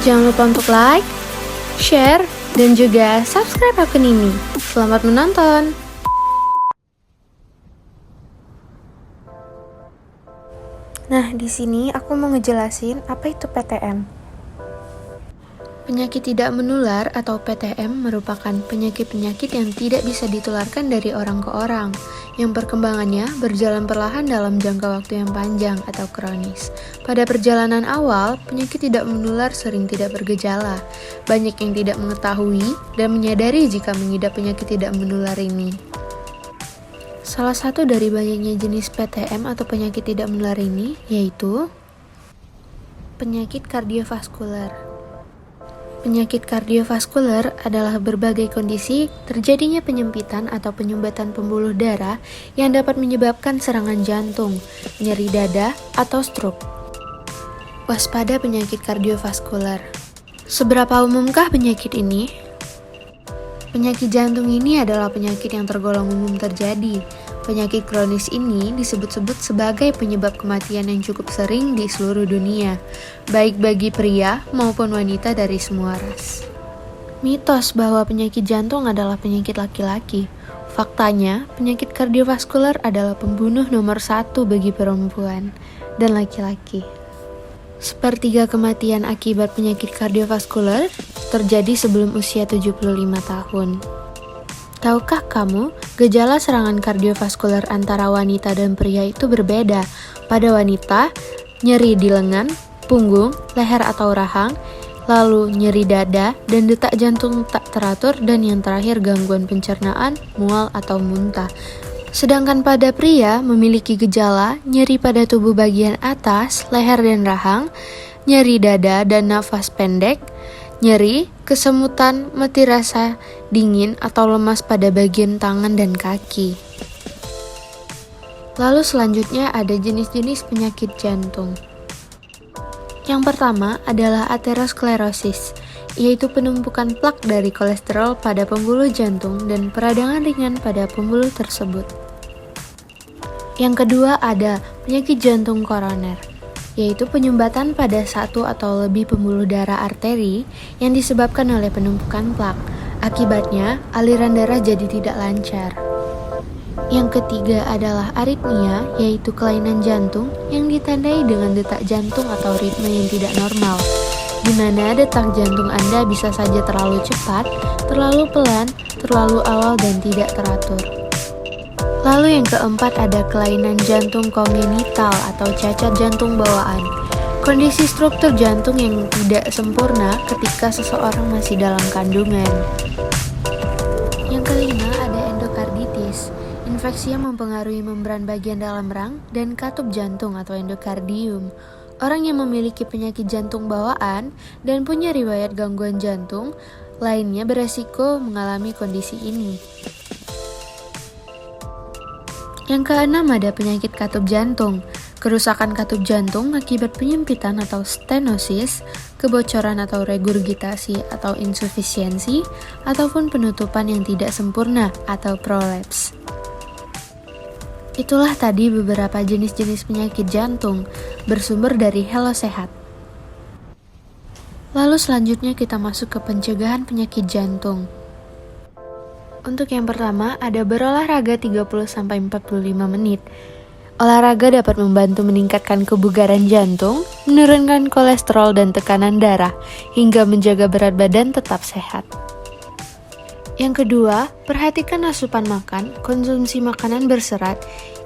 Jangan lupa untuk like, share, dan juga subscribe akun ini. Selamat menonton! Nah, di sini aku mau ngejelasin apa itu PTM. Penyakit tidak menular atau PTM merupakan penyakit-penyakit yang tidak bisa ditularkan dari orang ke orang, yang perkembangannya berjalan perlahan dalam jangka waktu yang panjang atau kronis. Pada perjalanan awal, penyakit tidak menular sering tidak bergejala. Banyak yang tidak mengetahui dan menyadari jika mengidap penyakit tidak menular ini. Salah satu dari banyaknya jenis PTM atau penyakit tidak menular ini yaitu penyakit kardiovaskuler. Penyakit kardiovaskuler adalah berbagai kondisi terjadinya penyempitan atau penyumbatan pembuluh darah yang dapat menyebabkan serangan jantung, nyeri dada, atau stroke. Waspada penyakit kardiovaskuler. Seberapa umumkah penyakit ini? Penyakit jantung ini adalah penyakit yang tergolong umum terjadi. Penyakit kronis ini disebut-sebut sebagai penyebab kematian yang cukup sering di seluruh dunia, baik bagi pria maupun wanita dari semua ras. Mitos bahwa penyakit jantung adalah penyakit laki-laki. Faktanya, penyakit kardiovaskuler adalah pembunuh nomor 1 bagi perempuan dan laki-laki. Sepertiga kematian akibat penyakit kardiovaskuler terjadi sebelum usia 75 tahun. Tahukah kamu, gejala serangan kardiovaskuler antara wanita dan pria itu berbeda. Pada wanita, nyeri di lengan, punggung, leher atau rahang, lalu nyeri dada dan detak jantung tak teratur, dan yang terakhir gangguan pencernaan, mual atau muntah. Sedangkan pada pria memiliki gejala nyeri pada tubuh bagian atas, leher dan rahang, nyeri dada dan nafas pendek, nyeri, kesemutan, mati rasa, dingin, atau lemas pada bagian tangan dan kaki. Lalu selanjutnya ada jenis-jenis penyakit jantung. Yang pertama adalah aterosklerosis, yaitu penumpukan plak dari kolesterol pada pembuluh jantung dan peradangan ringan pada pembuluh tersebut. Yang kedua ada penyakit jantung koroner, yaitu penyumbatan pada satu atau lebih pembuluh darah arteri yang disebabkan oleh penumpukan plak. Akibatnya, aliran darah jadi tidak lancar. Yang ketiga adalah aritmia, yaitu kelainan jantung yang ditandai dengan detak jantung atau ritme yang tidak normal, di mana detak jantung Anda bisa saja terlalu cepat, terlalu pelan, terlalu awal, dan tidak teratur. Lalu yang keempat ada kelainan jantung kongenital atau cacat jantung bawaan. Kondisi struktur jantung yang tidak sempurna ketika seseorang masih dalam kandungan. Yang kelima ada endokarditis, infeksi yang mempengaruhi membran bagian dalam rang dan katup jantung atau endokardium. Orang yang memiliki penyakit jantung bawaan dan punya riwayat gangguan jantung lainnya beresiko mengalami kondisi ini. Yang keenam ada penyakit katup jantung. Kerusakan katup jantung akibat penyempitan atau stenosis, kebocoran atau regurgitasi atau insufisiensi, ataupun penutupan yang tidak sempurna atau prolaps. Itulah tadi beberapa jenis-jenis penyakit jantung bersumber dari Hello Sehat. Lalu selanjutnya kita masuk ke pencegahan penyakit jantung. Untuk yang pertama, ada berolahraga 30-45 menit. Olahraga dapat membantu meningkatkan kebugaran jantung, menurunkan kolesterol dan tekanan darah, hingga menjaga berat badan tetap sehat. Yang kedua, perhatikan asupan makan, konsumsi makanan berserat,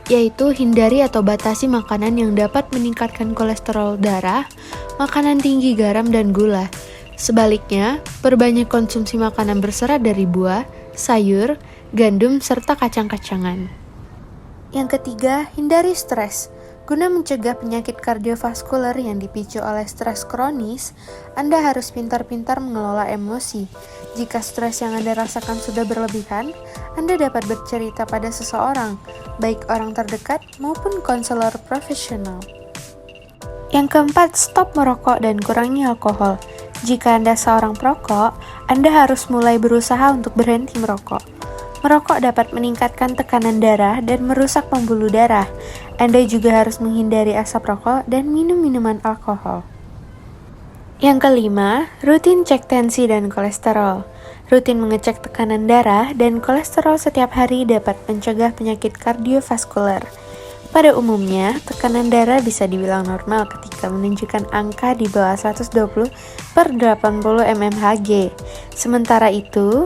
yaitu hindari atau batasi makanan yang dapat meningkatkan kolesterol darah, makanan tinggi garam dan gula. Sebaliknya, perbanyak konsumsi makanan berserat dari buah, sayur, gandum, serta kacang-kacangan. Yang ketiga, hindari stres. Guna mencegah penyakit kardiovaskuler yang dipicu oleh stres kronis, Anda harus pintar-pintar mengelola emosi. Jika stres yang Anda rasakan sudah berlebihan, Anda dapat bercerita pada seseorang, baik orang terdekat maupun konselor profesional. Yang keempat, stop merokok dan kurangi alkohol. Jika Anda seorang perokok, Anda harus mulai berusaha untuk berhenti merokok. Merokok dapat meningkatkan tekanan darah dan merusak pembuluh darah. Anda juga harus menghindari asap rokok dan minum minuman alkohol. Yang kelima, rutin cek tensi dan kolesterol. Rutin mengecek tekanan darah dan kolesterol setiap hari dapat mencegah penyakit kardiovaskuler. Pada umumnya, tekanan darah bisa dibilang normal ketika menunjukkan angka di bawah 120 per 80 mmHg. Sementara itu,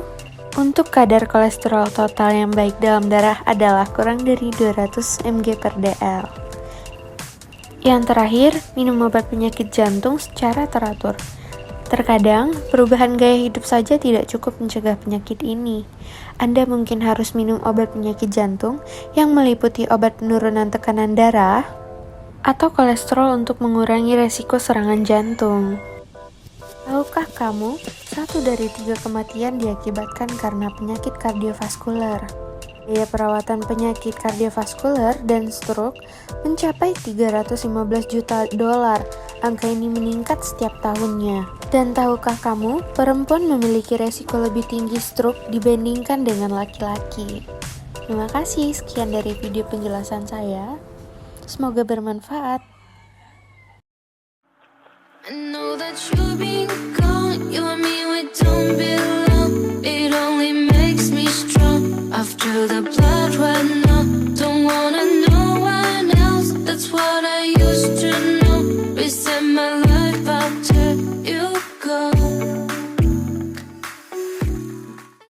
untuk kadar kolesterol total yang baik dalam darah adalah kurang dari 200 mg per dl. Yang terakhir, minum obat penyakit jantung secara teratur. Terkadang, perubahan gaya hidup saja tidak cukup mencegah penyakit ini. Anda mungkin harus minum obat penyakit jantung yang meliputi obat penurunan tekanan darah atau kolesterol untuk mengurangi resiko serangan jantung. Tahukah kamu, 1 dari 3 kematian diakibatkan karena penyakit kardiovaskuler? Biaya perawatan penyakit kardiovaskuler dan stroke mencapai 315 juta dolar. Angka ini meningkat setiap tahunnya. Dan tahukah kamu, perempuan memiliki resiko lebih tinggi stroke dibandingkan dengan laki-laki. Terima kasih, sekian dari video penjelasan saya. Semoga bermanfaat. I know that you've been